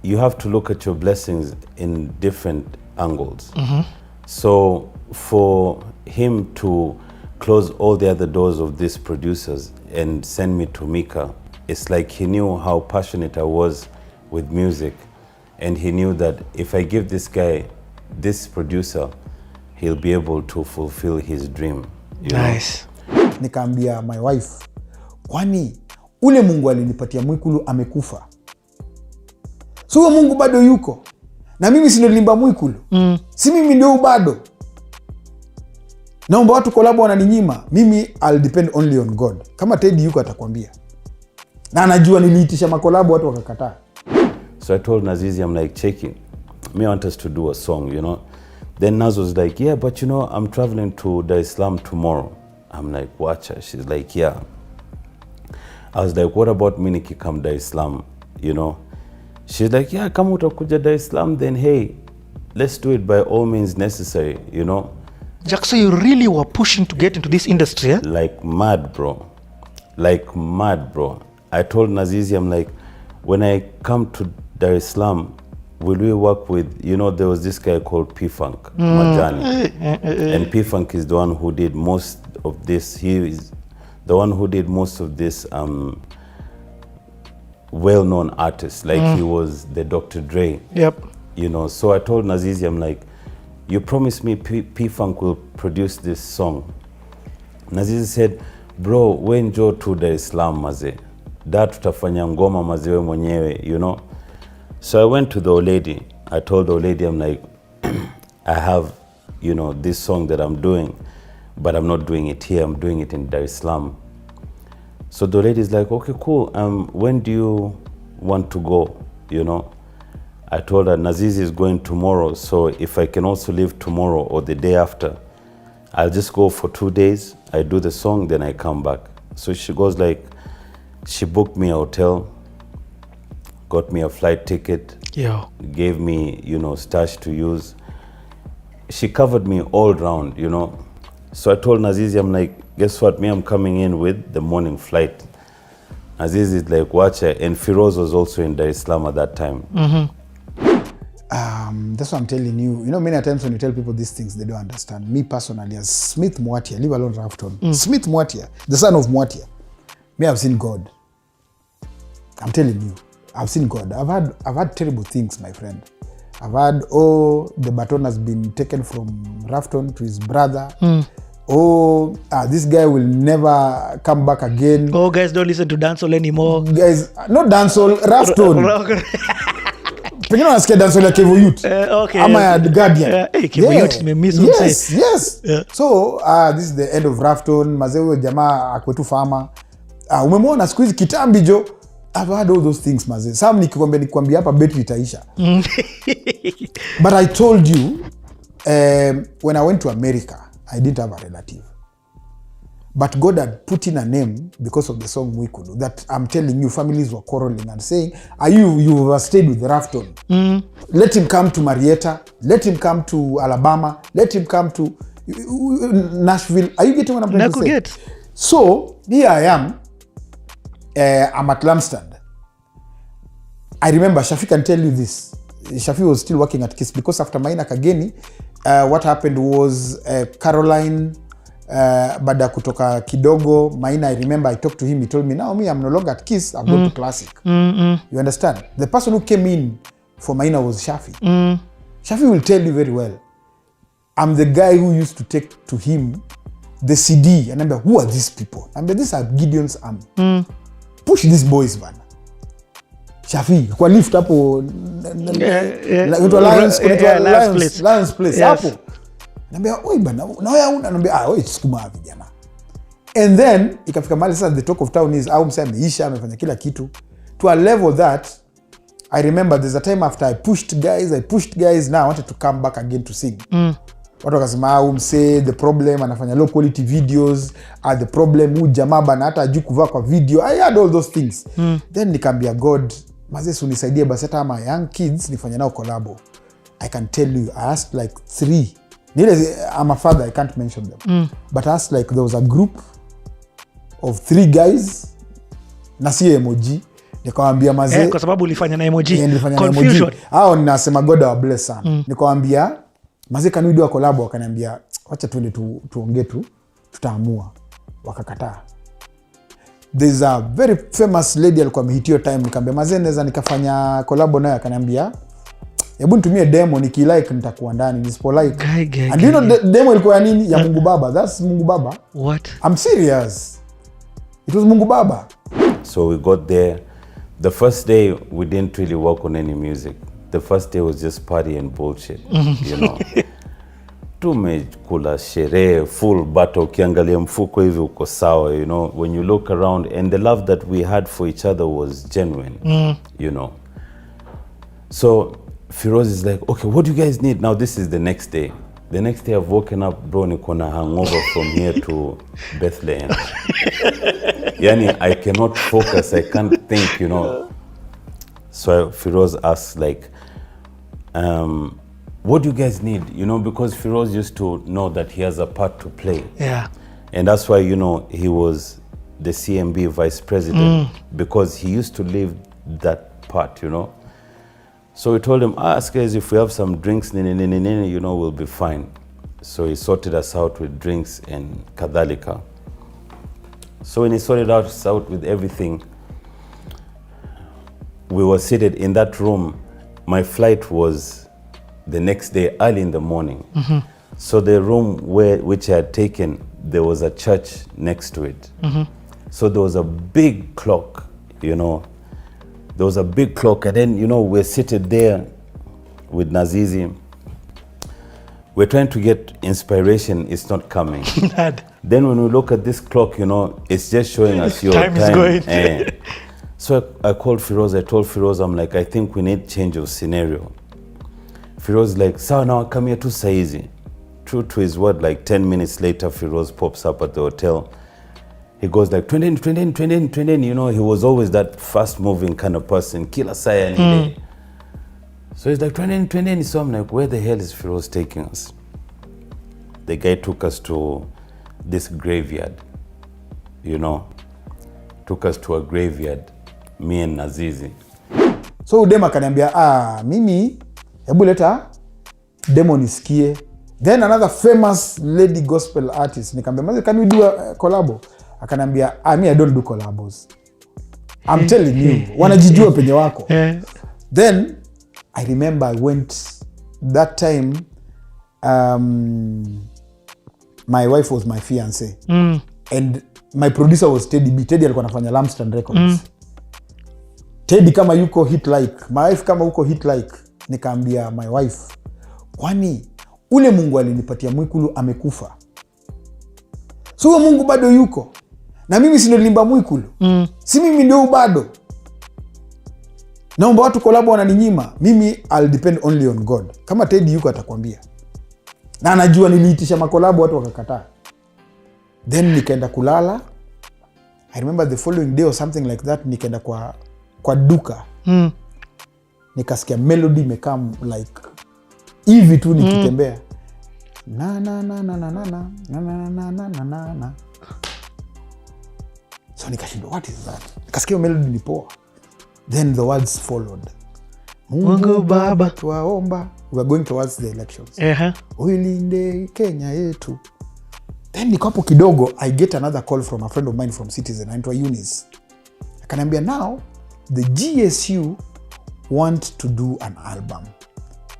you have to look at your blessings in different angles. So for him to close all the other doors of these producers and send me to Mika, it's like he knew how passionate I was with music, and he knew that if I give this guy, this producer, he'll be able to fulfill his dream. Nice. Nikaambia my wife, kwani ule Mungu alinipatia Mwikulu amekufa? So huyo Mungu bado yuko. Na mimi si nilimba Mwikulu. Si mimi ndio bado. Naomba watu collab wananinyima. Mimi I'll depend only on God. Kama Teddy yuko atakwambia. Na anajua niliitisha makolabo watu wakakataa. So I told Nazizi, I'm like, check it. Me want us to do a song, you know. Then Naz was like, yeah, but you know, I'm traveling to Dar es Salaam tomorrow. I'm like, watch her. She's like, yeah. I was like, what about me nikikam Dar es Salaam, you know? She's like, yeah, kama utakuja Dar es Salaam, then hey, let's do it by all means necessary, you know? Jack, so you really were pushing to get into this industry, eh? Like mad, bro. Like mad, bro. I told Nazizi, I'm like, when I come to Dar es Salaam, will we work with, you know, there was this guy called P-Funk, Majani. And P-Funk is the one who did most of this. He is the one who did most of this well-known artists. Like he was the Dr. Dre. Yep. You know, so I told Nazizi, I'm like, you promised me P-Funk will produce this song. Nazizi said, bro, we njoo to Dar es Salaam maze. Da tutafanya ngoma mazewe mwenyewe, you know. So I went to the old lady. I told the old lady, I'm like, I have, you know, this song that I'm doing, but I'm not doing it here. I'm doing it in Dar es Salaam. So the lady's like, okay, cool. When do you want to go, you know? I told her, Nazizi is going tomorrow, so if I can also leave tomorrow or the day after, I'll just go for 2 days. I do the song, then I come back. So she goes like, she booked me a hotel, got me a flight ticket, gave me, you know, stash to use. She covered me all round, you know. So I told Nazizi, I'm like, guess what, me, I'm coming in with the morning flight. Nazizi is like, watch her. And Feroz was also in Dar es Salaam at that time. That's what I'm telling you. You know, many times when you tell people these things, they don't understand. Me personally, as Smith Mwatia, leave alone Rufftone. Smith Mwatia, the son of Mwatia. Me, I've seen God. I'm telling you, I've seen God. I've had terrible things, my friend. I've had, the baton has been taken from Rufftone to his brother. This guy will never come back again. Oh, guys, don't listen to dancehall anymore. Guys, not dancehall, Rufftone. Pengine unasikia dancehall ya Kevo Youth. Okay. Ama ya The Guardian. Hey, Kevo Youth nimemiss Yes, say. yes. Yeah. So, this is the end of Rufftone. Mazee jamaa akwetu farmer. Umemwona siku hizi kitambi jo. I've had all those things mazee. Some nikikwambia hapa battery itaisha. But I told you, when I went to America, I didn't have a relative. But God had put in a name because of the song Mwikulu that I'm telling you, families were quarreling and saying, you have stayed with Rufftone. Let him come to Marietta. Let him come to Alabama. Let him come to Nashville. Are you getting what I'm trying to say? Get. So, here I am. I'm at Lampstand. I remember, Shafi can tell you this. Shafi was still working at KISS because after Maina Kageni, what happened was Caroline, baada kutoka kidogo, Maina, I remember I talked to him, he told me, now me, I'm no longer at KISS, I've gone to Classic. You understand? The person who came in for Maina was Shafi. Shafi will tell you very well. I'm the guy who used to take to him the CD, and I'm like, who are these people? I'm like, these are Gideon's army. Push these boys, man. Shafi, kwa lift hapo Lions Place hapo. Naambia, oi bana, na wewe una naambia, oi sukuma vijana. And then ikafika mahali sasa the talk of town is au msema ameisha, amefanya kila kitu to a level that I remember there's a time after I pushed guys, now I wanted to come back again to sing. Watu wakasema au mse the problem anafanya low quality videos, the problem hu jamaa bana hata hajui kuvaa kwa video. I had all those things. Then nikaambia God, mazee unisaidie basi hata ama young kids nifanye nao collabo. I can tell you, I asked like 3. I'm a father, I can't mention them. But I asked like there was a group of 3 guys, na si emoji. Nikamwambia mazee kwa sababu ulifanya na emoji nilifanya na confusion emoji hao ninasema God wa bless sana. Nikamwambia mazee can we do a collab, wakaniambia wacha tuende tuongee tutaamua, wakakataa. There's a very famous lady alikuwa amehitio time, nikamwambia mazee naweza nikafanya collab naye, akaniambia hebu nitumie demo, nikilike nitakuwa ndani, nisipo like. And you know demo ilikuwa ya nini? Ya Mungu Baba. That's Mungu Baba. What? I'm serious. It was Mungu Baba. So we got there. The first day we didn't really work on any music. The first day was just party and bullshit, you know. Tumekula sherehe full Baton, ukiangalia mfuko hivi uko sawa, you know, when you look around, and the love that we had for each other was genuine, you know. So Feroz is like, okay, what do you guys need? Now this is the next day. The next day I've woken up, bro, niko na hangover from here to Bethlehem. Yani, I cannot focus, I can't think, you know. So Feroz asks like, what do you guys need? You know, because Feroz used to know that he has a part to play. Yeah. And that's why, you know, he was the CMB vice president, because he used to live that part, you know. So we told him, ask guys if we have some drinks, you know, we'll be fine. So he sorted us out with drinks and kadhalika. So when he sorted us out with everything, we were seated in that room. My flight was the next day early in the morning. So the room which I had taken, there was a church next to it. So there was a big clock, you know. There was a big clock, and then, you know, we're seated there with Nazizi. We're trying to get inspiration, it's not coming. Then when we look at this clock, you know, it's just showing us your time. Is going. So I called Feroz, I told Feroz, I'm like, I think we need change of scenario. Feroz like, sawa now come here to saizi. True to his word, like 10 minutes later, Feroz pops up at the hotel. He goes like, twendeni, you know, he was always that fast moving kind of person, kila saa any day. So he's like, twendeni, so I'm like, where the hell is Feroz taking us? The guy took us to this graveyard, you know, took us to a graveyard, me and Nazizi. So udema akaniambia, mimi, hebu leta demo nisikie. Then another famous lady gospel artist, nikamwambia, can we do a collabo? Akaniambia, me I don't do collabos. I'm telling you, wanajijua penye wako. Then I remember I went that time, my wife was my fiance, and my producer was Teddy B. Teddy alikuwa anafanya Lampstand Records. Teddy kama yuko hit like, my wife kama uko hit like, nikaambia my wife, kwani ule Mungu alinipatia Mwikulu amekufa? So huyo Mungu bado yuko. Na mimi si nilimba Mwikulu. Si mimi ndio bado. Naomba watu collab wananinyima. Mimi I'll depend only on God. Kama Teddy yuko atakwambia. Na anajua niliitisha makolabo watu wakakataa. Then nikaenda kulala. I remember the following day or something like that, nikaenda kwa duka. Nikasikia melody imekam like hivi tu nikitembea. Na. So nikashindwa, what is that? Nikasikia melody ni poa. Then the words followed. Mungu Baba tuwaomba. We are going towards the elections. Uilinde Kenya yetu. Then niko hapo kidogo, I get another call from a friend of mine from Citizen, anaitwa Eunice. Akaniambia, now the GSU want to do an album.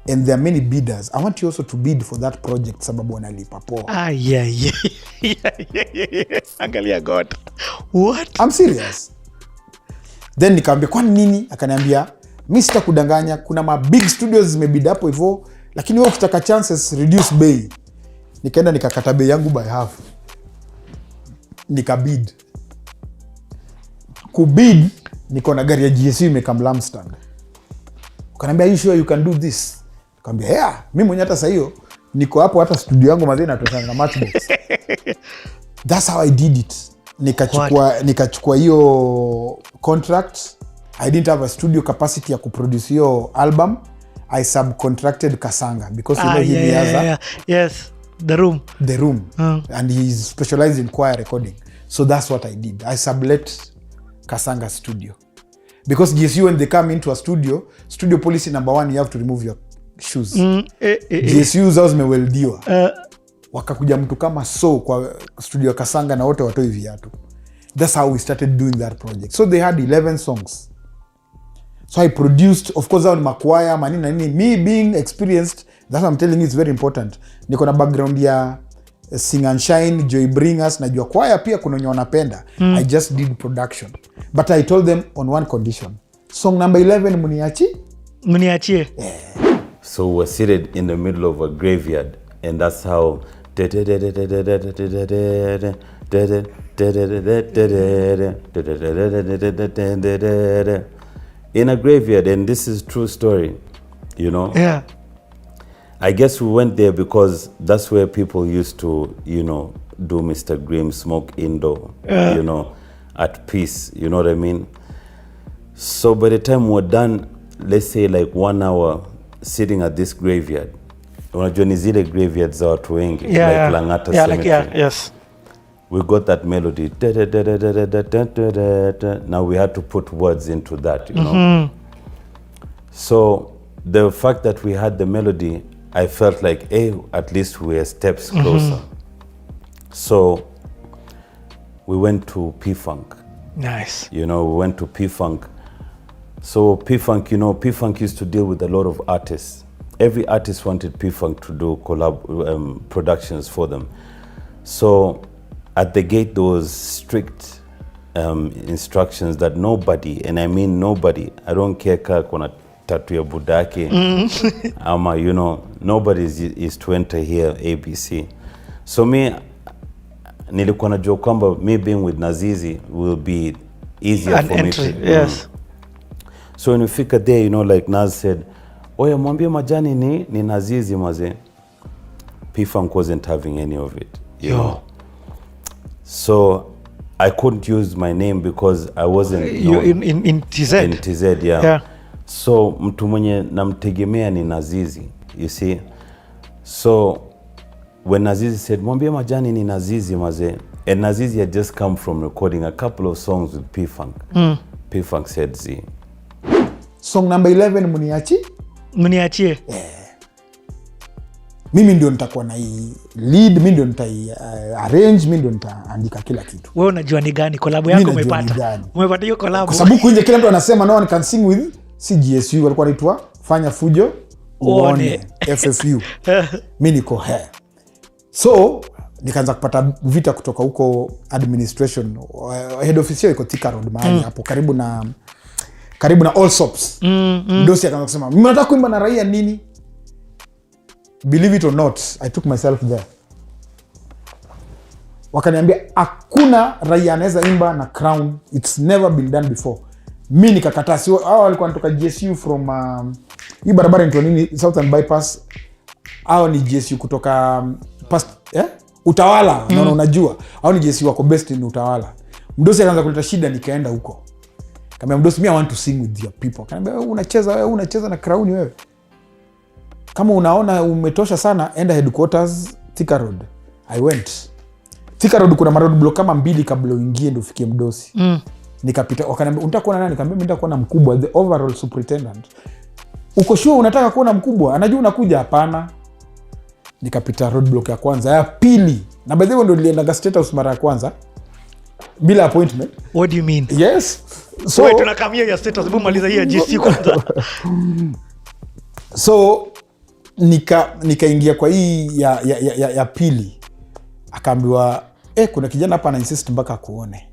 And there are many bidders. I want you also to bid for that project sababu wanalipa poa. Yeah. Angalia God. What? I'm serious. Then nikaambia, kwani nini? Akaniambia, mimi sitakudanganya, kuna ma big studios zimebid hapo hivyo, lakini wewe ukitaka chances reduce bei. Nikaenda nikakata bei yangu by half. Nikabid. Kubid, niko na gari ya GSU imekam Lampstand. Akaniambia, are you sure you can do this? Nikamwambia, yeah, mimi mwenyewe hata sasa hiyo niko hapo, hata studio yangu mazee inatosana na Matchbox. That's how I did it. Nikachukua hiyo contract. I didn't have a studio capacity ya kuproduce hiyo album. I subcontracted Kasanga because you know he has a yes, the room and he's specialized in choir recording. So that's what I did. I sublet Kasanga studio. because GSU when they come into a studio policy number 1 you have to remove your shoes. GSU zao zimeweldiwa. Wakakuja mtu kama kwa studio Kasanga na wote watoi viatu. That's how we started doing that project. So they had 11 songs. So I produced, of course, on makwaya, manini. Me being experienced, that's what I'm telling you, it's very important. Niko na background ya Sing and Shine, Joy Bringers, najua kwaya pia kuna wenye wanapenda. I just did production. But I told them on one condition. Song number 11, muniachie. Yeah. So we're seated in the middle of a graveyard, and that's how in a graveyard, and this is true story, you know. Yeah. I guess we went there because that's where people used to, you know, do Mr. Grimm, smoke indoor, you know, at peace, you know what I mean? So by the time we're done, let's say like 1 hour sitting at this graveyard, unajua ni zile graveyards za watu wengi, like Langata Cemetery. Yes. We got that melody. Now we had to put words into that, you know. So the fact that we had the melody, I felt like, hey, at least we were steps closer. So we went to P-Funk. Nice. You know, we went to P-Funk. So P-Funk, you know, P-Funk used to deal with a lot of artists. Every artist wanted P-Funk to do productions for them. So at the gate, there was strict instructions that nobody, and I mean nobody, I don't care kuna tattoo ya budake, ama, you know, nobody is to enter here ABC. So me, nilikuwa najua kwamba me being with Nazizi will be easier for me to, yes. So when we fika there, you know, like Naz said, oya mwambie majani ni Nazizi maze. P-Funk wasn't having any of it. You know? So I couldn't use my name because I wasn't in TZ. In TZ, yeah. So mtu mwenye namtegemea ni Nazizi, you see. So when Nazizi said, mwambie majani ni Nazizi maze, and Nazizi had just come from recording a couple of songs with P-Funk. P-Funk said, Z. Song number 11, muniachie. Mimi ndio nitakuwa na lead, mimi ndio nitai arrange, mimi ndio nitaandika kila kitu. Wewe unajua ni gani collab yako umepata? Umepata hiyo collab. Kwa sababu nje kila mtu anasema no one can sing with CGSU, walikuwa wanaitwa fanya fujo uone FFU. Mimi niko here. So nikaanza kupata vita kutoka huko administration. Head office iko Thika Road mahali hapo karibu na All Sops. Mdosi akaanza kusema, "Mimi nataka kuimba na raia nini?" Believe it or not, I took myself there. Wakaniambia hakuna raia anaweza imba na Crown. It's never been done before. Mimi nikakataa. Sio hao walikuwa wanatoka GSU from hii barabara into nini Southern Bypass. Hao ni GSU kutoka past Utawala. No, unajua. Hao ni GSU wako best in Utawala. Mdosi akaanza kuleta shida, nikaenda huko. Kama mdosi, I want to sing with your people. Kaniambia unacheza na Crown wewe. Kama unaona umetosha sana, enda headquarters Thika Road. I went. Thika Road kuna road block kama 2 kabla uingie ndio ufikie mdosi. Nikapita, wakaniambia unataka kuona nani? Nikamwambia mimi nataka kuona mkubwa, the overall superintendent. Uko sure unataka kuona mkubwa? Anajua unakuja? Hapana. Nikapita road block ya kwanza, ya pili. Na by the way ndio nilienda State House mara ya kwanza bila appointment. What do you mean? Yes. So wewe tunakamia ya State House, maliza hii ya GC kwanza. So nikaingia kwa hii ya pili. Akaambiwa kuna kijana hapa ana insist mpaka kuone.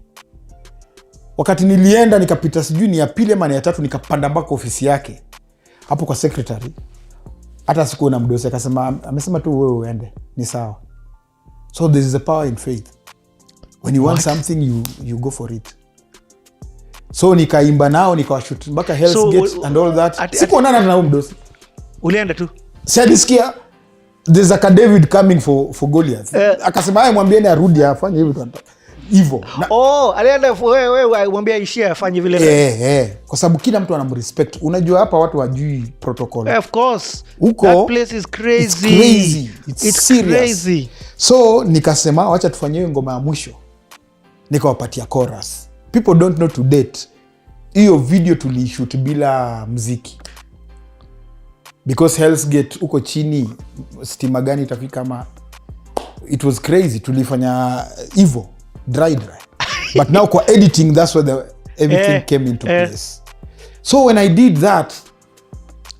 Wakati nilienda nikapita sijui ni ya pili ama ni ya tatu, nikapanda mpaka ofisi yake hapo kwa secretary. Hata sikuona mdosi, akasema amesema tu wewe uende, ni sawa. So there is a power in faith. When you want something you go for it. So nikaimba nao, nikawashoot mpaka Hell's Gate and all that. Sikuonana na mdosi. Ulienda tu? Siadisikia there's a David coming for Goliath. Akasema mwambieni arudi afanye hivyo hivyo. Alienda wewe mwambie ishia afanye vile. Kwa sababu kila mtu anamrespect. Unajua hapa watu wajui protocol. Of course. Huko, that place is crazy. It's crazy. It's serious. Crazy. So nikasema wacha tufanye ngoma ya mwisho. Nikawapatia chorus. People don't know to date. hiyo video tulishoot bila mziki because Hell's Gate uko chini, stima gani itafika ama, it was crazy. Tulifanya hivyo dry but now kwa editing that's where everything came into place. So when I did that,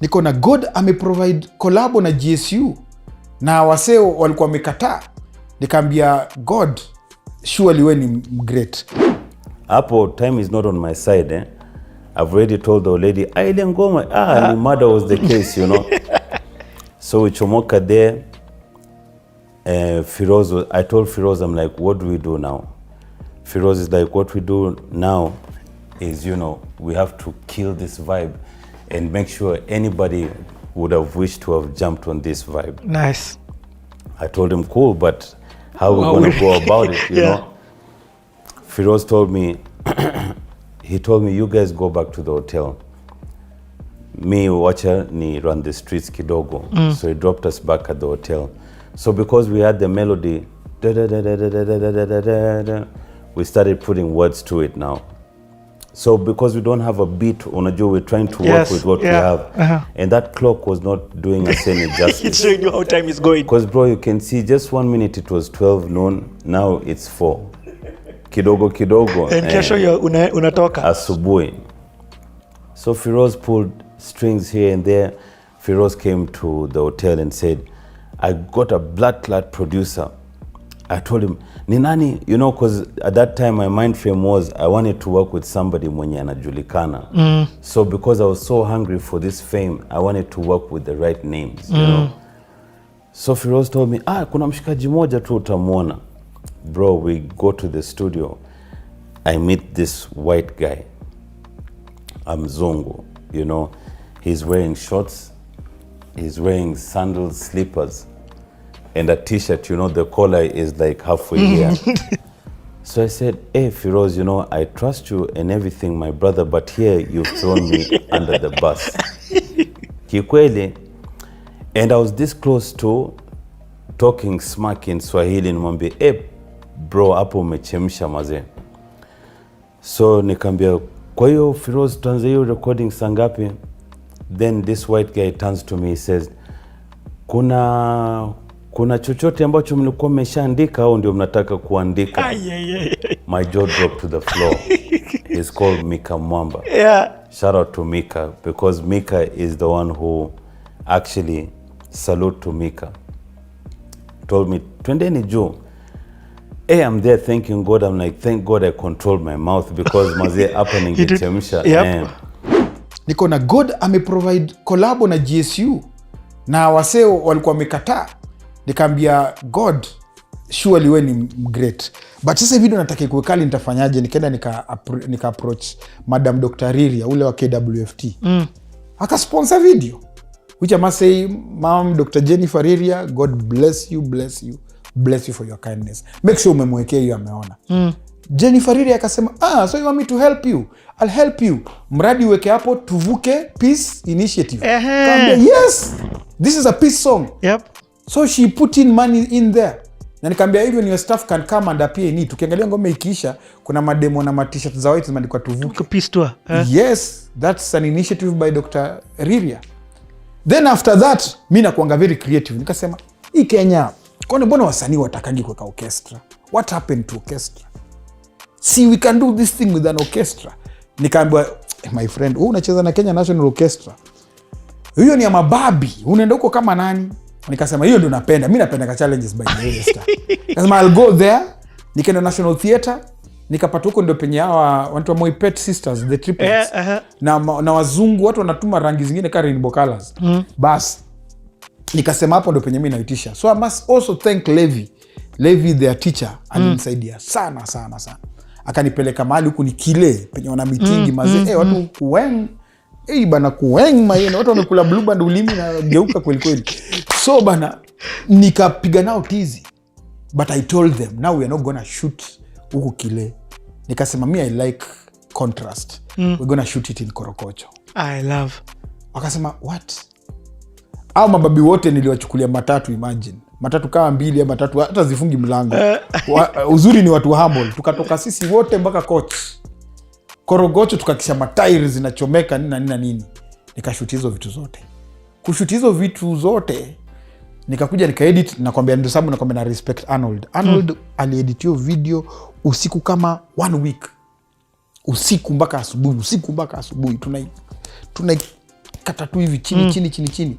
niko na God ameprovide collabo na GSU na waseo walikuwa wamekataa, nikaambia God surely we ni great. Hapo time is not on my side, eh? I've already told the lady ile ngoma ni murder was the case, you know. So we chomoka there. Feroz, I told Feroz, I'm like, what do we do now? Feroz is like, what we do now is, you know, we have to kill this vibe and make sure anybody would have wished to have jumped on this vibe. Nice. I told him, cool, but how are we going to go about it, you know? Feroz told me, he told me, you guys go back to the hotel. Me, watcher, ni run the streets kidogo. So he dropped us back at the hotel. So because we had the melody, we started putting words to it now. So because we don't have a beat, unajua, we're trying to work with what we have. And that clock was not doing us any justice. It's showing you how time is going. Because bro, you can see just 1 minute it was 12 noon, now it's 4. Kidogo kidogo. And kesho unatoka. Asubuhi. So Feroz pulled strings here and there. Feroz came to the hotel and said, I got a blood-clad producer. I told him, ni nani? You know, because at that time my mind frame was I wanted to work with somebody mwenye anajulikana. So because I was so hungry for this fame, I wanted to work with the right names, you know. So Feroz told me, kuna mshikaji moja tu utamwona. Bro, we go to the studio. I meet this white guy. Mzungu, you know. He's wearing shorts. He's wearing sandals, slippers, and a t-shirt, you know, the collar is like halfway here. So I said, hey, Feroz, you know, I trust you and everything, my brother, but here you've thrown me under the bus. Kikweli. And I was this close to talking smack in Swahili, nimwambia, hey, bro, hapo umechemsha maze. So nikambia, kwa hiyo Feroz, tuanze hiyo recording saa ngapi? Then this white guy turns to me, he says, kuna chochote ambacho mlikuwa mmeshaandika au ndio mnataka kuandika? My jaw dropped to the floor. He's called Mika Mwamba. Shout out to Mika, because Mika is the one who actually, salute to Mika, told me, twendeni juu. Hey, I'm there thanking God. I'm like, thank God I controlled my mouth, because maze hapa ningechemsha. Niko na God ameprovide collabo na GSU na waseo walikuwa wamekataa, nikaambia God surely we ni great. But sasa video nataka kuwekali, nitafanyaje? Nikaenda nika approach Madam Dr. Riria ule wa KWFT. Aka sponsor video, which I must say, Mom Dr. Jennifer Riria, God bless you, bless you, bless you for your kindness. Make sure umemwekea hiyo ameona. Jennifer Riria akasema, so you want me to help you? I'll help you. Mradi uweke hapo tuvuke peace initiative. Kaambia, yes, this is a peace song. So she put in money in there. Na nikaambia, even your staff can come and appear in it. Tukiangalia ngoma ikiisha, kuna mademo na ma-t-shirt za white zimeandikwa tuvuke peace tour. Yes, that's an initiative by Dr. Riria. Then after that, mimi nakuanga very creative. Nikasema, hii Kenya, kwani mbona wasanii watakangi kuweka orchestra? What happened to orchestra? See, we can do this thing with an orchestra. Nikaambiwa, my friend, unacheza na Kenya National Orchestra, hiyo ni ya mababi, unaenda huko kama nani? Nikasema, hiyo ndio napenda. Mimi napenda ka challenges by the way. Nikasema, I'll go there. Nikaenda National Theatre, nikapata huko ndio penye hawa wanaitwa Moipet Sisters, the triplets. Na wazungu, watu wanatuma rangi zingine kama rainbow colors. Bas nikasema hapo ndio penye mimi naitisha. So I must also thank Levi their teacher, alinisaidia sana sana sana. Akanipeleka mahali huku ni kile penye wana mitingi mazee, watu kuweng, bana kuweng mayeno, watu wamekula blue band ulimi na geuka kweli kweli. So bana nikapiga nao tizi, but I told them now we are not gonna shoot huku kile. Nikasema me I like contrast. We're gonna shoot it in Korokocho. I love. Wakasema what? Au mababi wote niliwachukulia matatu, imagine. Matatu kama 2 ama 3 hata zifungi mlango. Uzuri ni watu humble. Tukatoka sisi wote mpaka coach. Korogocho tukakisha matairi zinachomeka nini na nini. Nikashuti hizo vitu zote. Kushuti hizo vitu zote nikakuja nikaedit, nakwambia ndio sababu nakwambia na respect Arnold. Arnold aliedit hiyo video usiku kama 1 week. Usiku mpaka asubuhi tunaikata tu hivi chini.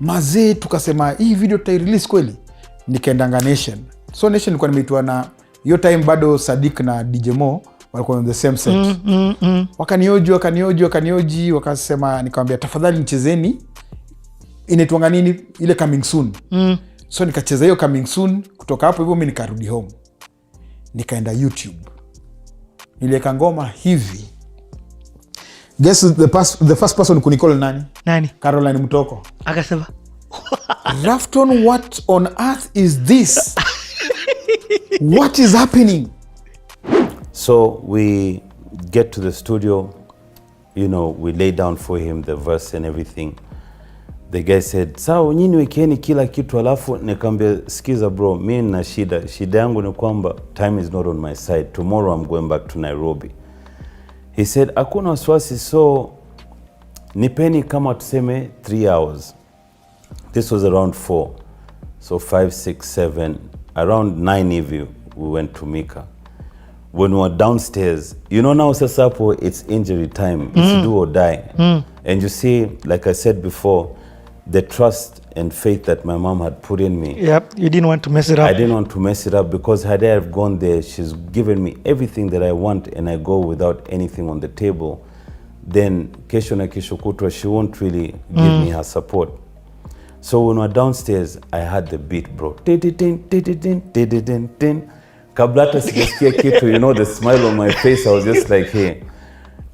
Mazee tukasema hii video tutai-release kweli. Nikaendanga Nation. So Nation nilikuwa nimeitwa na hiyo time bado Sadik na DJ Mo walikuwa on the same set. Wakanioji wakasema, nikamwambia tafadhali nichezeni inaitwanga nini ile coming soon. So nikacheza hiyo coming soon. Kutoka hapo hivyo mimi nikarudi home, nikaenda YouTube, niliweka ngoma hivi. Guess the first person kunicall nani? Caroline Mutoko. Akasema Rufftone, what on earth is this? What is happening? So we get to the studio, you know, we lay down for him the verse and everything. The guy said, sawa nyini wekeni kila kitu, alafu nikamwambia sikiza bro, mimi na shida yangu ni kwamba time is not on my side. Tomorrow I'm going back to Nairobi. He said, hakuna wasiwasi, so nipeni kama tuseme 3 hours. This was around 4. So 5, 6, 7, around 9 hivi we went to Mika. When we were downstairs, you know now sasa hapo it's injury time. It's do or die. And you see, like I said before, the trust and faith that my mom had put in me. Yep, you didn't want to mess it up. I didn't want to mess it up, because had I have gone there, she's given me everything that I want, and I go without anything on the table, then kesho na kesho kutwa she won't really give me her support. So when we were downstairs, I had the beat, bro. Kabla hata sijasikia kitu, you know, the smile on my face, I was just like, hey,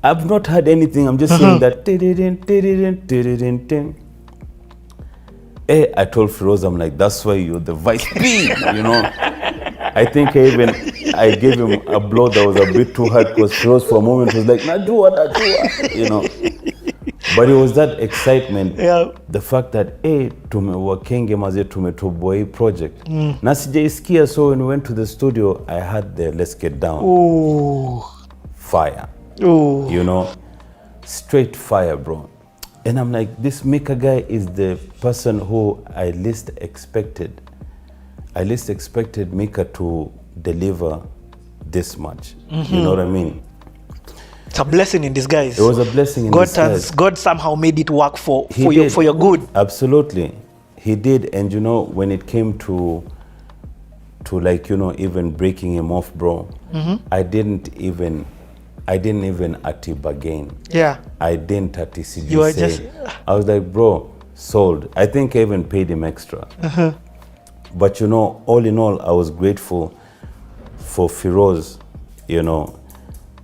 I've not heard anything, I'm just saying that. I told Feroz, I'm like, that's why you're the vice P, you know. I think I gave him a blow that was a bit too hard, because Feroz for a moment was like, Najua, you know. But it was that excitement, the fact that tumewakenge maze tumetoboa hii project. Na sijaisikia, so when we went to the studio, I had the Let's Get Down. Ooh. Fire. Ooh. You know, straight fire, bro. And I'm like, this Mika guy is the person who I least expected. I least expected Mika to deliver this much. You know what I mean? It's a blessing in disguise. It was a blessing in disguise. God somehow made it work for your good. Absolutely. He did. And you know, when it came to like, you know, even breaking him off, bro, I didn't even ati bargain. Yeah. I didn't ati CG You were say. just... I was like, bro, sold. I think I even paid him extra. But you know, all in all, I was grateful for Feroz, you know,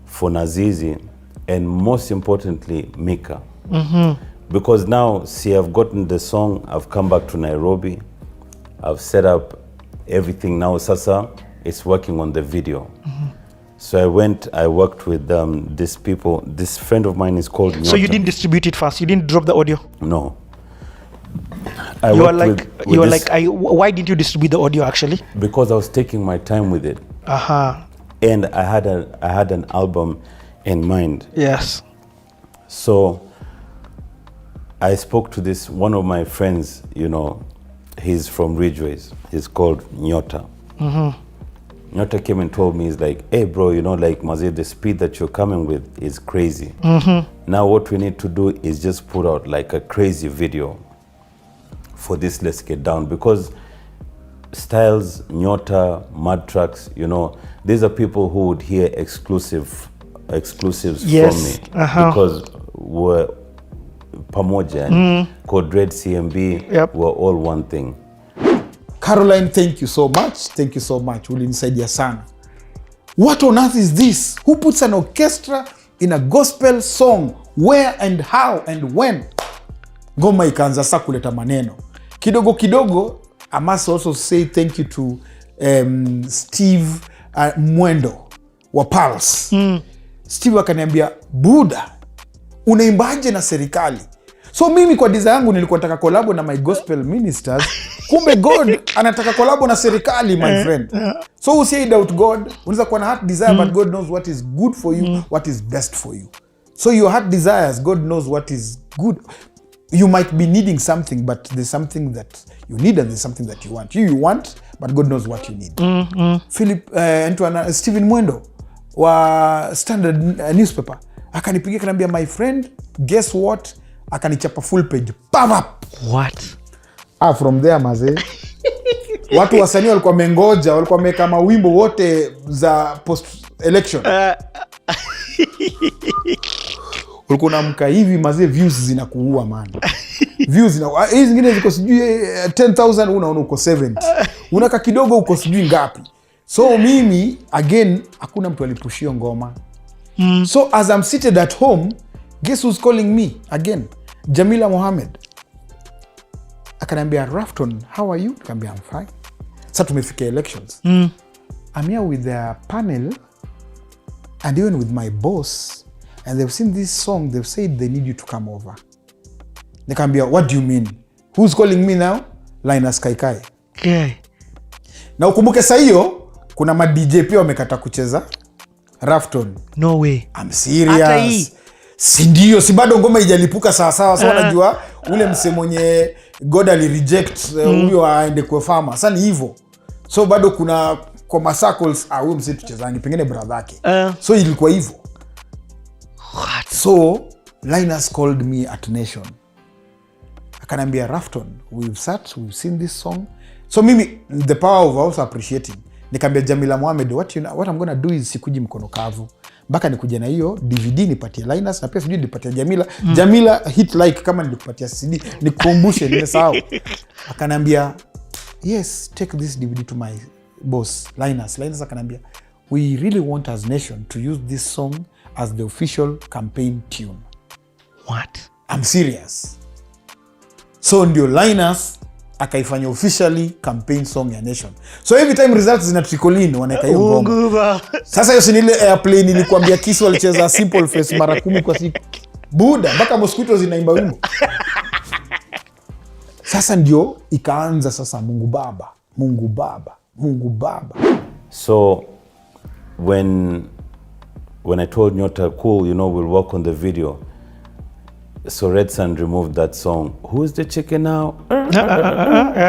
for Nazizi, and most importantly, Mika. Because now, see, I've gotten the song, I've come back to Nairobi, I've set up everything now. Sasa, it's working on the video. So I worked with these people. This friend of mine is called Nyota. So you didn't distribute it first? You didn't drop the audio? No. Why didn't you distribute the audio actually? Because I was taking my time with it. And I had an album in mind. Yes. So I spoke to this one of my friends, you know, he's from Ridgeways. He's called Nyota. Nyota came and told me, he's like, hey bro, you know, like Mazir, the speed that you're coming with is crazy. Now what we need to do is just put out like a crazy video for this Let's Get Down, because Styles, Nyota, Mad Tracks, you know, these are people who would hear exclusives from me. Because we're pamoja and Code Red, CMB, we're all one thing. Caroline, thank you so much. Thank you so much. Ulinisaidia sana. What on earth is this? Who puts an orchestra in a gospel song? Where and how and when? Ngoma ikaanza sasa kuleta maneno. Kidogo kidogo, I must also say thank you to Steve Mwendo wa Pulse. Steve akaniambia, Buda, unaimbaje na serikali? So mimi kwa desire yangu nilikuwa nataka collab na my gospel ministers, kumbe God anataka collab na serikali, my friend. So usiai doubt God. Unaweza kuwa na heart desire but God knows what is good for you, what is best for you. So your heart desires, God knows what is good. You might be needing something, but there's something that you need and there's something that you want. You want, but God knows what you need. Stephen Mwendo wa Standard newspaper akanipigia kanambia, my friend, guess what? Akanichapa full page. What? From there maze. Watu wasanii walikuwa mengoja, walikuwa wameka mawimbo wote za post election. Ulikuwa unamka hivi maze, views zinakuua man. Views zina hizi zingine ziko sijui 10,000, unaona uko 70. Unaka kidogo uko sijui ngapi. So mimi again hakuna mtu alipushio ngoma. So as I'm seated at home, guess who's calling me again? Jamila Mohammed. Akaniambia, Rufftone, how are you? Akaniambia, I'm fine. Sasa tumefika elections. I'm here with the panel and even with my boss, and they've seen this song, they've said they need you to come over. Nikambia, what do you mean? Who's calling me now? Linus Kaikai. Okay. Na ukumbuke saa hiyo kuna ma DJ pia wamekata kucheza Rufftone. No way. I'm serious. Si ndio, si bado ngoma ijalipuka sawa sawa. So unajua ule mse mwenye God ali reject huyo aende kwa farmer. Sasa ni hivyo. So bado kuna kwa ma circles huyo mse tuchezani pengine brother yake. So ilikuwa hivyo. What? So Linus called me at Nation. Akanambia, Rufftone, we've seen this song. So mimi the power of also appreciating. Nikamwambia Jamila Mohammed, what I'm going to do is sikuji mkono kavu. Mpaka nikuje na hiyo DVD nipatie Linus na pia sijui nipatie Jamila. Jamila hit like kama nilikupatia CD, nikukumbushe nimesahau. Akanambia, yes, take this DVD to my boss Linus. Linus akanambia, we really want as Nation to use this song as the official campaign tune. What? I'm serious. So ndio Linus akaifanya officially campaign song ya Nation. So every time results zina trickle in wanaeka hiyo ngoma. Sasa hiyo si ile airplane nilikwambia Kisu alicheza Simple Face mara 10 kwa siku. Buda mpaka mosquito zinaimba wimbo. Sasa ndio ikaanza sasa Mungu Baba, Mungu Baba, Mungu Baba. So when I told Nyota, cool, we'll work on the video. So Red Sun removed that song. Who's the chicken now?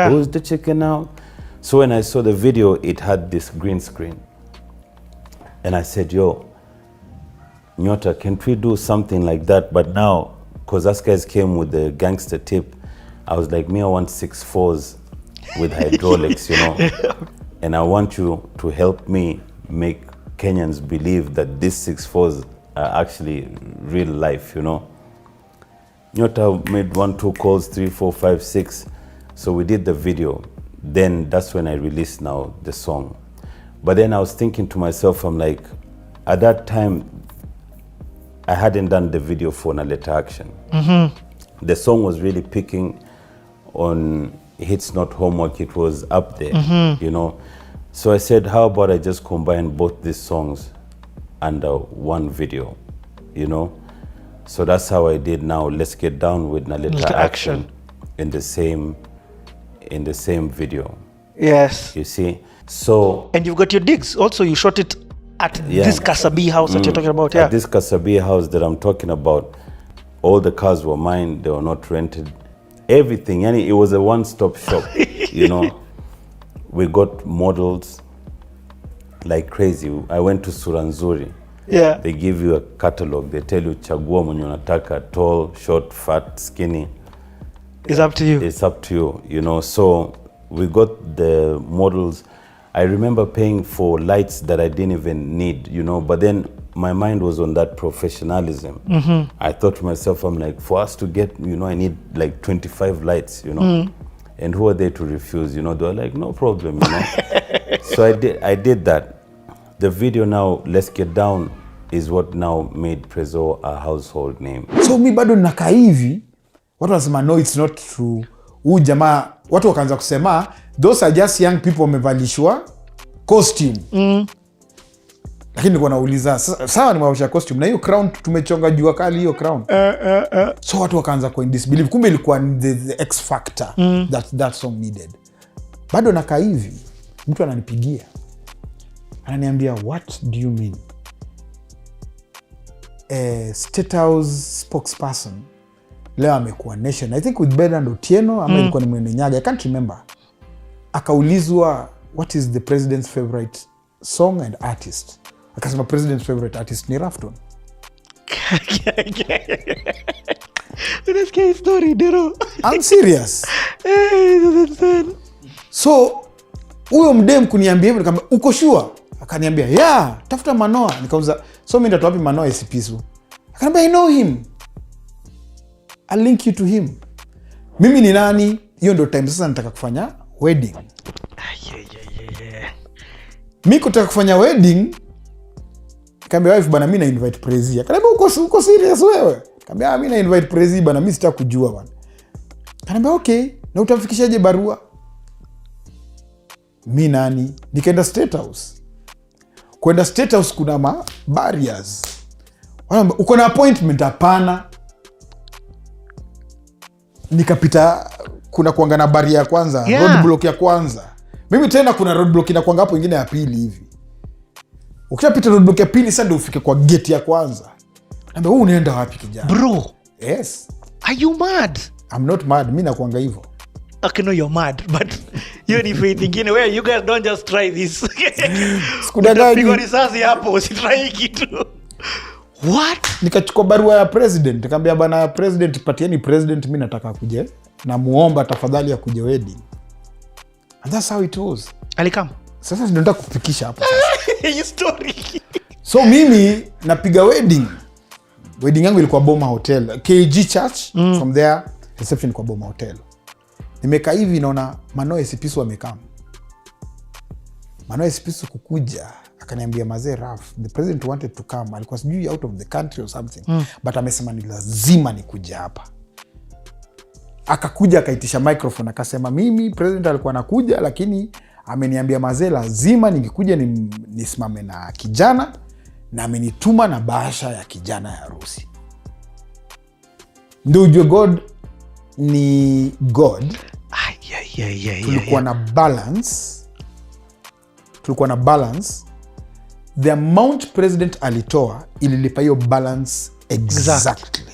Who's the chicken now? So when I saw the video, it had this green screen. And I said, yo, Nyota, can't we do something like that? But now, because us guys came with the gangster tip, I was like, I want 6.4s with hydraulics, And I want you to help me make Kenyans believe that these 6.4s are actually real life, Nyota made 1, 2 calls, 3, 4, 5, 6. So we did the video. Then that's when I released now the song. But then I was thinking to myself, I'm like, at that time, I hadn't done the video for Naleta Action. The song was really picking on Hits Not Homework. It was up there, So I said, how about I just combine both these songs under one video, So that's how I did now. Let's Get Down with Naleta Action in the same video. Yes. You see? So and you've got your digs. Also, you shot it at this Kasabi house that you're talking about. Yeah. At this Kasabi house that I'm talking about, all the cars were mine. They were not rented. Everything. It was a one-stop shop. We got models like crazy. I went to Suranzuri. Yeah. They give you a catalog. They tell you chagua mwenye unataka, tall, short, fat, skinny. It's up to you. It's up to you, So we got the models. I remember paying for lights that I didn't even need, But then my mind was on that professionalism. I thought to myself, I'm like, for us to get, I need like 25 lights, And who are they to refuse? They were like, no problem, So I did that. The video now, Let's Get Down, is what now made Prezzo a household name. So mi bado nakaa hivi, watu wanasema no, it's not true. Huyu jamaa, watu wakaanza kusema those are just young people wamevalishwa costume. lakini nilikuwa nauliza sawa ni mavasha costume na hiyo crown tumechonga jua kali hiyo crown so watu wakaanza kwa disbelief kumbe ilikuwa the X factor that song needed. Bado nakaa hivi mtu ananipigia ananiambia what do you mean State House spokesperson leo amekuwa nation I think with Bernard Otieno ama ilikuwa ni Mwene Nyaga I can't remember. Akaulizwa what is the president's favorite song and artist. Akasema president's favorite artist ni Rufftone. Unasikia story Dero? I'm serious. So huyo mdem kuniambia hivyo nikamwambia uko sure? Akaniambia yeah, tafuta Manoa. Nikauza so mimi ndatoa wapi Manoa Esipisu? Akaniambia I know him. I'll link you to him. Mimi ni nani? Hiyo ndio time sasa nataka kufanya wedding. Mimi kutaka kufanya wedding. Nikamwambia wife bana mimi na invite Prezzo. Akaniambia uko serious wewe? Nikamwambia mimi na invite Prezzo bana mimi sitaki kujua bana. Akaniambia okay, na utamfikishaje barua? Mimi nani? Nikaenda State House. Kwenda State House kuna barriers. Wanaambia uko na appointment? Hapana. Nikapita kuna kuanga na barrier ya kwanza, roadblock ya kwanza. Mimi tena kuna roadblock inakuanga hapo ingine ya pili hivi. Ukishapita roadblock ya pili sasa ndio ufike kwa gate ya kwanza. Naambia wewe unaenda wapi kijana? Bro. Yes. Are you mad? I'm not mad. Mimi nakuanga hivyo. Okay, no, you're mad, but hiyo ni faith ingine where you guys don't just try this. Utapigwa risasi hapo, usitry kitu. What? Nikachukua barua ya president, nikamwambia bana president, patieni president, mimi nataka kuje na muomba tafadhali ya kuje wedding. And that's how it was. Alikam. Sasa ndio nataka kufikisha hapo sasa. Hii story. So mimi napiga wedding. Wedding yangu ilikuwa Boma Hotel, KG Church. From there reception kwa Boma Hotel. Nimekaa hivi naona Manoa Esipisu amekaa. Manoa Esipisu kukuja akaniambia mazee Raf, the president wanted to come, alikuwa sijui out of the country or something but amesema ni lazima nikuja hapa. Akakuja akaitisha microphone akasema mimi president alikuwa anakuja lakini ameniambia mazee lazima nikikuja nisimame na kijana na amenituma na bahasha ya kijana ya harusi. Ndio ujue God ni God. Tulikuwa na balance. The amount president alitoa ililipa hiyo balance exactly.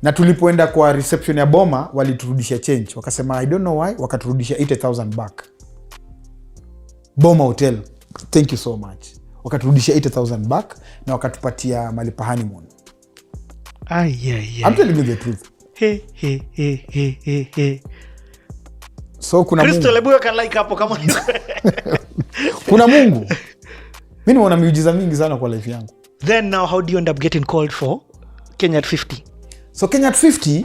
Na tulipoenda kwa reception ya Boma waliturudisha change. Wakasema I don't know why, wakaturudisha 80,000 back. Boma Hotel, thank you so much. Wakaturudisha 80,000 back na wakatupatia malipa honeymoon. I'm telling you the truth. So kuna Kristo lebuyo kan like hapo kama kuna Mungu. Mimi nimeona miujiza mingi sana kwa life yangu. Then now how do you end up getting called for Kenya at 50? So Kenya at 50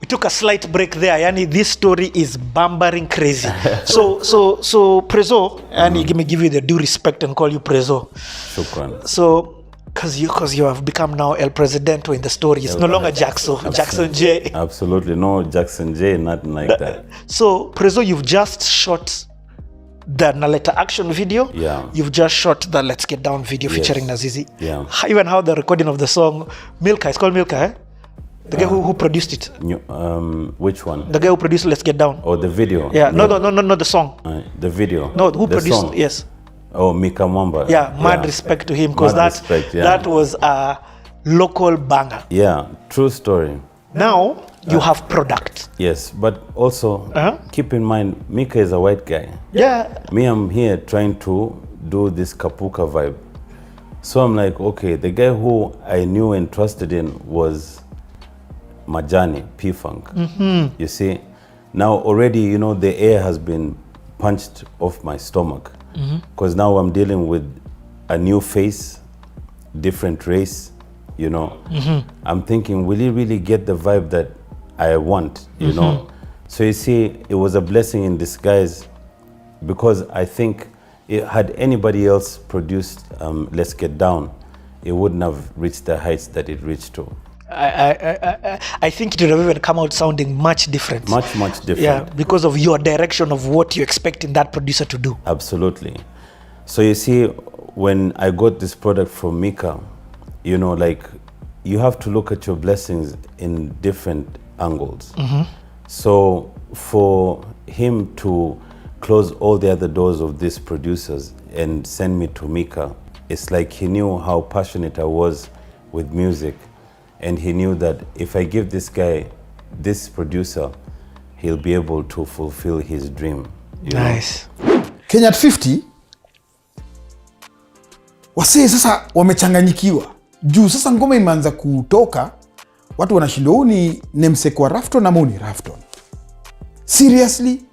we took a slight break there. Yani this story is bumbering crazy. so Prezzo, and give you the due respect and call you Prezzo. Shukran. So because you have become now El Presidente in the story. It's no longer Jackson J. Absolutely no Jackson J, nothing like that. So Prezzo, you've just shot the Naleta Action video. Yeah. You've just shot the Let's Get Down video featuring Nazizi. Yeah. Even how the recording of the song Milka, it's called Milka, eh? The guy who produced it. Which one? The guy who produced Let's Get Down. Oh, the video. Yeah. No, the song. The video. No, who the produced? Song. Yes. Oh, Mika Mwamba. Yeah, mad respect to him because that was a local banger. Yeah, true story. Now you have product. Yes, but also keep in mind Mika is a white guy. Yeah. Me, I'm here trying to do this Kapuka vibe. So I'm like, okay, the guy who I knew and trusted in was Majani, P-Funk. You see, now already, the air has been punched off my stomach. Because now I'm dealing with a new face, different race, I'm thinking, will he really get the vibe that I want, So you see, it was a blessing in disguise because I think had anybody else produced Let's Get Down, it wouldn't have reached the heights that it reached to. I think it would have even come out sounding much different. Much different. Yeah, because of your direction of what you expecting that producer to do. Absolutely. So you see, when I got this product from Mika, you know, like, you have to look at your blessings in different angles. So for him to close all the other doors of these producers and send me to Mika, it's like he knew how passionate I was with music, and he knew that if I give this guy, this producer, he'll be able to fulfill his dream. Nice. Kenya at 50 wasee sasa wamechanganyikiwa juu sasa ngoma imeanza kutoka, watu wanashindwa huu ni namesake wa Rufftone ama ni Rufftone. Seriously?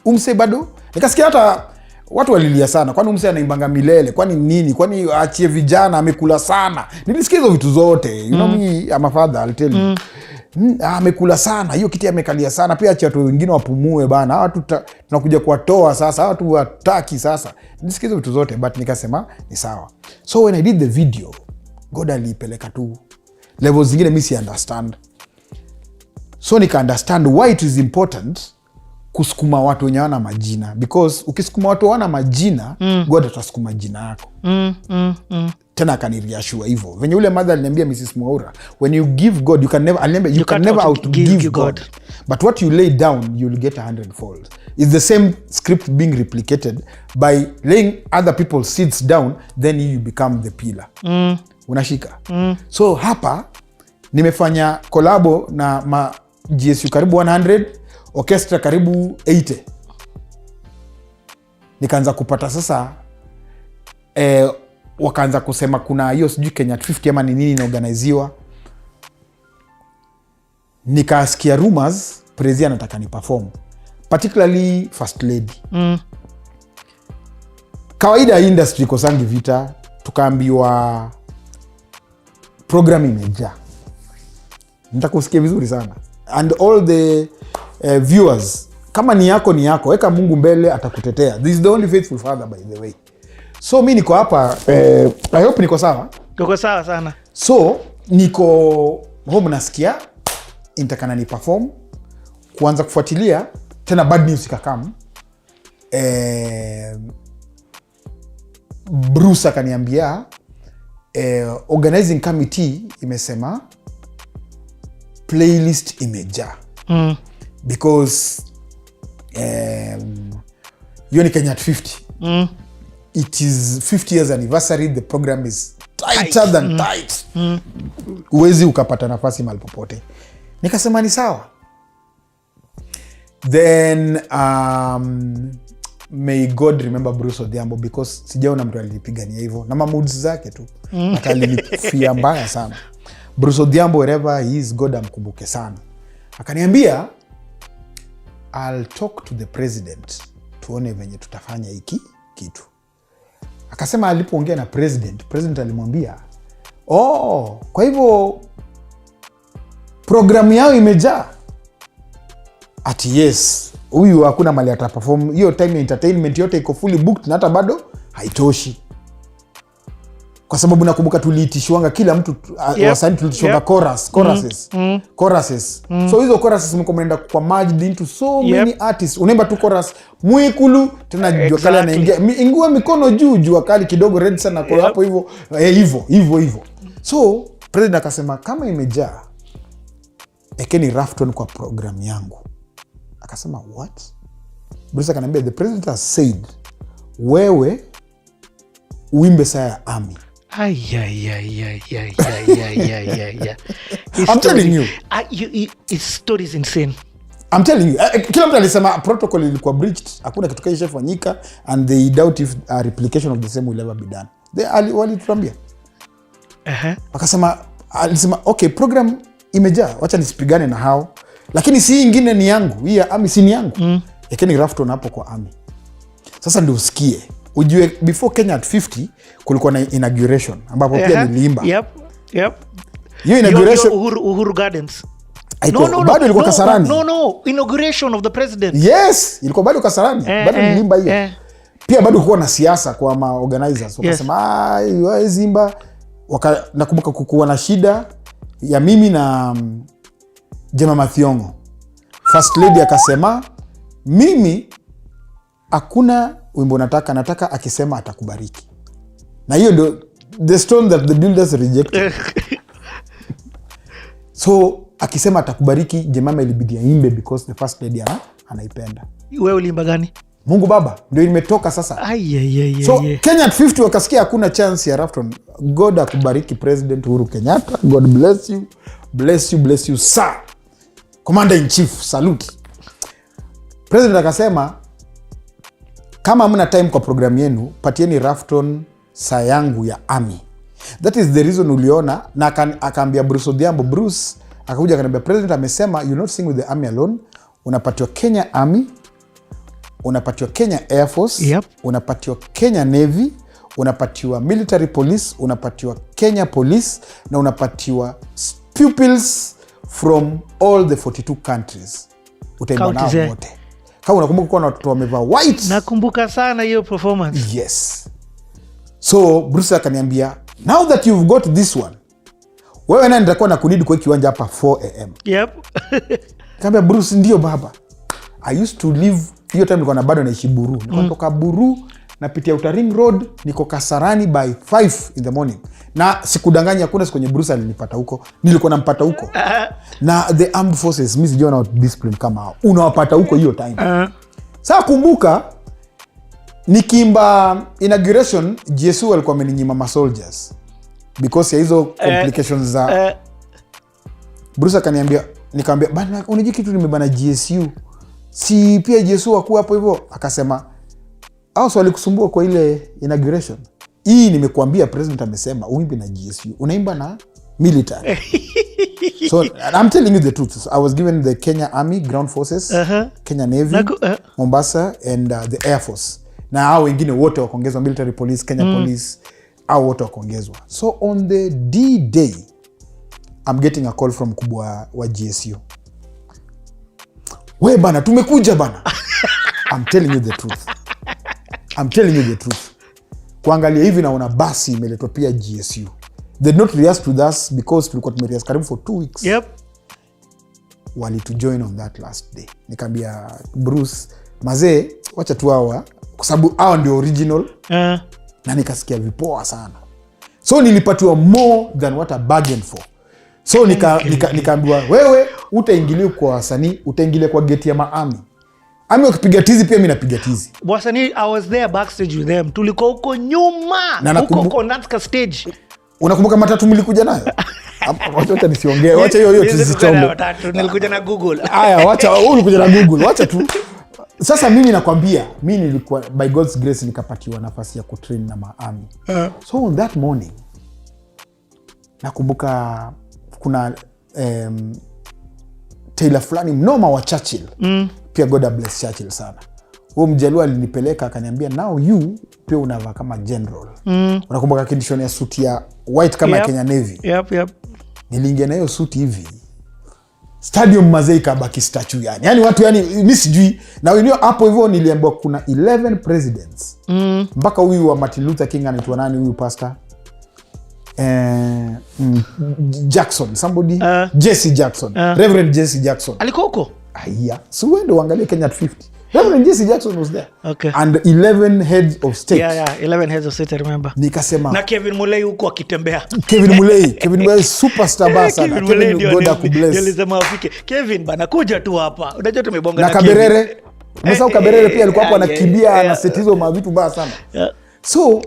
Umse bado? Nikasikia hata watu walilia sana, kwani umse anaimbanga milele, kwani nini, kwani achie vijana, amekula sana. Nilisikia hizo vitu zote, you know me, I'm a father, I'll tell you. Amekula sana, hiyo kiti amekalia sana, pia achia watu wengine wapumue bana, hawa tunakuja kuwatoa sasa, hawa tu wataki sasa. Nilisikia hizo vitu zote, but nikasema ni sawa. So when I did the video, God alipeleka tu levels zingine mimi si understand. So nika understand why it is important kusukuma watu wenye wana majina, because ukisukuma watu wana majina, God atasukuma jina yako. Tena akanireassure hivyo. Venye ule mother aliniambia Mrs. Mwaura, when you give God, you can never outgive God. But what you lay down, you'll get 100-fold. It's the same script being replicated by laying other people's seeds down, then you become the pillar. Unashika. So hapa nimefanya kolabo na GSU karibu 100, orchestra karibu 80. Nikaanza kupata sasa wakaanza kusema kuna hiyo sijui Kenya 50 ama ni nini inaorganiziwa. Nikasikia rumors Prezzo anataka ni perform, particularly First Lady. Kawaida industry kosangi vita, tukaambiwa program imejaa. Nitakusikia vizuri sana. And all the viewers, kama ni yako, weka Mungu mbele, atakutetea. This is the only faithful father, by the way. So mi niko hapa, I hope niko sawa. Niko sawa sana. So niko home, nasikia nitakana ni perform, kuanza kufuatilia tena bad news ikakam. Bruce akaniambia organizing committee imesema playlist imejaa. Because hiyo ni Kenya 50. It is 50 years anniversary, the program is tighter than tight. Uwezi ukapata nafasi mahali popote. Nikasema ni sawa. Then may God remember Bruce Odhiambo, because sijaona mtu alipigania hivyo na moods zake tu. Akalifia mbaya sana. Bruce Odhiambo, wherever he is, God amkumbuke sana. Akaniambia I'll talk to the president, tuone venye tutafanya hiki kitu. Akasema alipoongea na president alimwambia, kwa hivyo programu yao imejaa. Ati yes, huyu hakuna mali ata perform, hiyo time ya entertainment yote iko fully booked, na hata bado haitoshi. Kwa sababu nakumbuka tuliitishwanga kila mtu, wasanii tuliitishwanga choruses. So hizo choruses mkomeenda kwa merged into so many artists. Unaimba tu chorus, Mwikulu, tena jua kali anaingia, ingua mikono juu kali kidogo, red sana kwa hapo hivyo. So president akasema kama imejaa, ekeni Rufftone kwa program yangu. Akasema what? Bruce akaniambia the president has said wewe uimbe saa ya army. I'm telling you. His story is insane. I'm telling you. Kila mtu alisema protocol ilikuwa breached, hakuna kitu kishafanyika, and they doubt if a replication of the same will ever be done. Walituambia. Akasema, alisema okay, program imejaa, wacha nisipigane na hao, lakini si ingine ni yangu, hii ya army si ni yangu. Lakini Rufftone hapo kwa army. Sasa ndio usikie. Ujue before Kenya at 50 kulikuwa na inauguration ambapo pia niliimba. Yep. Hiyo inauguration Uhuru Gardens. No, bado ilikuwa Kasarani. No, inauguration of the president. Yes, ilikuwa bado Kasarani. Bado niliimba hiyo. Pia bado kulikuwa na siasa kwa ma organizers. Wakasema haiwezi imba. Nakumbuka kukuwa na shida ya mimi na Jema Mathiongo. First Lady akasema mimi hakuna wimbo nataka akisema atakubariki. Na hiyo ndio the stone that the builders rejected. So akisema atakubariki, Jemama ilibidi aimbe because the first lady anaipenda. Wewe uliimba gani? Mungu Baba ndio imetoka sasa. So Kenya at 50 wakasikia hakuna chance ya Rufftone. God akubariki President Uhuru Kenyatta. God bless you. Bless you sir. Commander in Chief, salute. President akasema kama hamna time kwa program yenu, patieni Rufftone saa yangu ya army. That is the reason uliona, na akaambia Bruce Odhiambo. Bruce akakuja akaniambia President amesema you not sing with the army alone. Unapatiwa Kenya Army, unapatiwa Kenya Air Force, unapatiwa Kenya Navy, unapatiwa military police, unapatiwa Kenya Police, na unapatiwa pupils from all the 42 countries. Utaimba nao wote. Kama unakumbuka kwa na watoto wamevaa white. Nakumbuka sana hiyo performance. Yes. So Bruce akaniambia, now that you've got this one, wewe na nitakuwa na kunidi kwa kiwanja hapa 4 am. Kaambia Bruce, ndio baba. I used to live, hiyo time nilikuwa na bado naishi Buru. Nilikuwa natoka Buru napitia Outer Ring Road, niko Kasarani by 5 in the morning. Na sikudanganya, hakuna siku kwenye Bruce alinipata huko. Nilikuwa nampata huko. Na the armed forces, mimi sijui na discipline kama hao. Unawapata huko hiyo time. Sasa kumbuka nikiimba inauguration, Jesu alikuwa ameninyima ma soldiers because ya hizo complications za Bruce akaniambia, nikamwambia bana, unajua kitu nimebana GSU, si pia Jesu wakuwa hapo hivyo? Akasema hao swali kusumbua kwa ile inauguration hii, nimekuambia President amesema uimbe na GSU, unaimba na military. So I'm telling you the truth. I was given the Kenya Army, Ground Forces, Kenya Navy, Mombasa and the Air Force. Na hao wengine wote wakaongezwa, military police, Kenya Police, hao wote wakaongezwa. So on the D-Day, I'm getting a call from kubwa wa GSU. We bana, tumekuja bana. I'm telling you the truth. Kuangalia hivi naona basi imeletwa pia GSU. They did not rehearse with us because tulikuwa tumerehearse karibu for 2 weeks. Wali to join on that last day. Nikamwambia Bruce, mazee, wacha tu hawa kwa sababu hawa ndio original. Na nikasikia vipoa sana. So nilipatiwa more than what I bargained for. So nikaambiwa wewe utaingilia kwa wasanii, utaingilia kwa gate ya maami. Ami wakipiga tizi pia mimi napiga tizi. Wasanii, I was there backstage with them. Tulikuwa huko nyuma. Huko Natska stage. Unakumbuka matatu mlikuja nayo? Wacha nisiongee. Wacha hiyo tizi chombo. Nilikuja na Google. Haya, wacha ulikuja na Google. Wacha tu. Sasa mimi nakwambia, mimi nilikuwa by God's grace nikapatiwa nafasi ya kutrain na maami. So on that morning nakumbuka kuna Taylor fulani mnoma wa Churchill. Pia God bless Churchill sana. Huyo mjaluo alinipeleka akaniambia, now you pia unavaa kama general. Unakumbuka condition ya suit ya white kama Kenya Navy. Niliingia na hiyo suit hivi. Stadium mazee ikabaki statue yani. Yaani watu yani mimi sijui. Na wenyewe hapo hivyo niliambiwa kuna 11 presidents. Mpaka huyu wa Martin Luther King anaitwa nani huyu pastor? Jackson, somebody Jesse Jackson, Reverend Jesse Jackson alikuwa huko. Aya, so when uangalie Kenya at 50, Reverend Jesse Jackson was there. Okay. And 11 heads of state. 11 heads of state, I remember. Nikasema na Kevin Mulei huko akitembea. Kevin Mulei superstar basa. Kevin God akubless. Nilisema afike. Kevin bana kuja tu hapa. Unajua tumebonga na Kaberere. Umesahau Kaberere pia alikuwa hapo anakimbia na setizo mavitu baya sana. So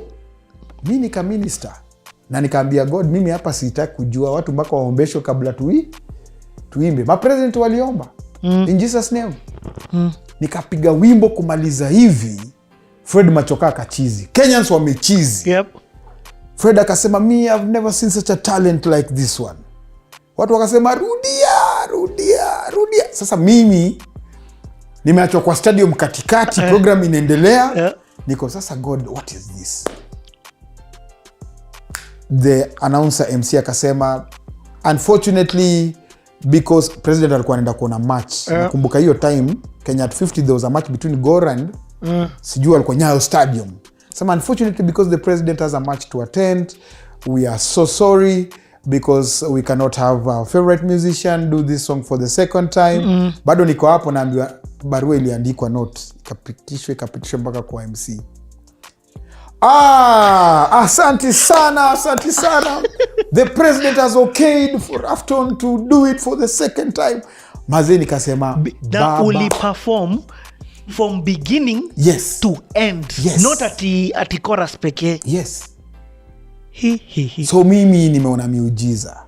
mimi nika minister na nikaambia God, mimi hapa sitaki kujua watu mpaka waombeshwe kabla tuimbe. Ma president waliomba. In Jesus name. Nikapiga wimbo kumaliza hivi. Fred Machoka akachizi. Kenyans wamechizi. Fred akasema, me I've never seen such a talent like this one. Watu wakasema rudia. Sasa mimi nimeachwa kwa stadium katikati, program inaendelea. Niko sasa, God, what is this? The announcer MC akasema, unfortunately, because president alikuwa anaenda kuona match. Nakumbuka hiyo time Kenya at 50 there was a match between Gor and sijui alikuwa Nyayo Stadium. Some unfortunately, because the president has a match to attend, we are so sorry because we cannot have our favorite musician do this song for the second time. Bado niko hapo naambiwa barua iliandikwa note ikapitishwe mpaka kwa MC. Asante sana. The president has okayed for Rufftone to do it for the second time. Mazee nikasema na uli perform from beginning to end. Not ati chorus pekee. So mimi nimeona miujiza.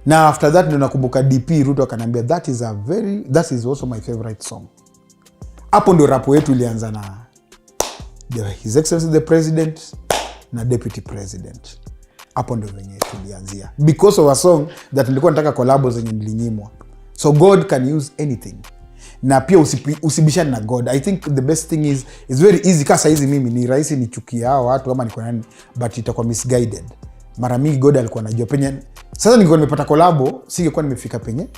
Na after that ndo nakumbuka DP Ruto akanambia that is also my favorite song. Hapo ndo rapo yetu ilianza na His Excellency the President na Deputy President. Hapo ndo venye tulianzia. Because of a song that nilikuwa nataka collabo zenye nilinyimwa. So God can use anything. Na pia usibishane na God. I think the best thing is very easy. Kasa hizi mimi ni rahisi nichukia hao watu ama niko nani, but itakuwa misguided. Mara mingi God alikuwa anajua penye. Sasa ningekuwa nimepata collabo, singekuwa nimefika penye.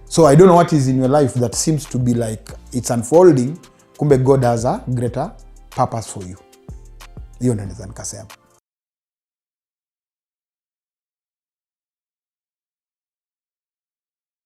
So I don't know what is in your life that seems to be like it's unfolding. Kumbe God has a greater purpose for you. Hiyo ndio naweza nikasema.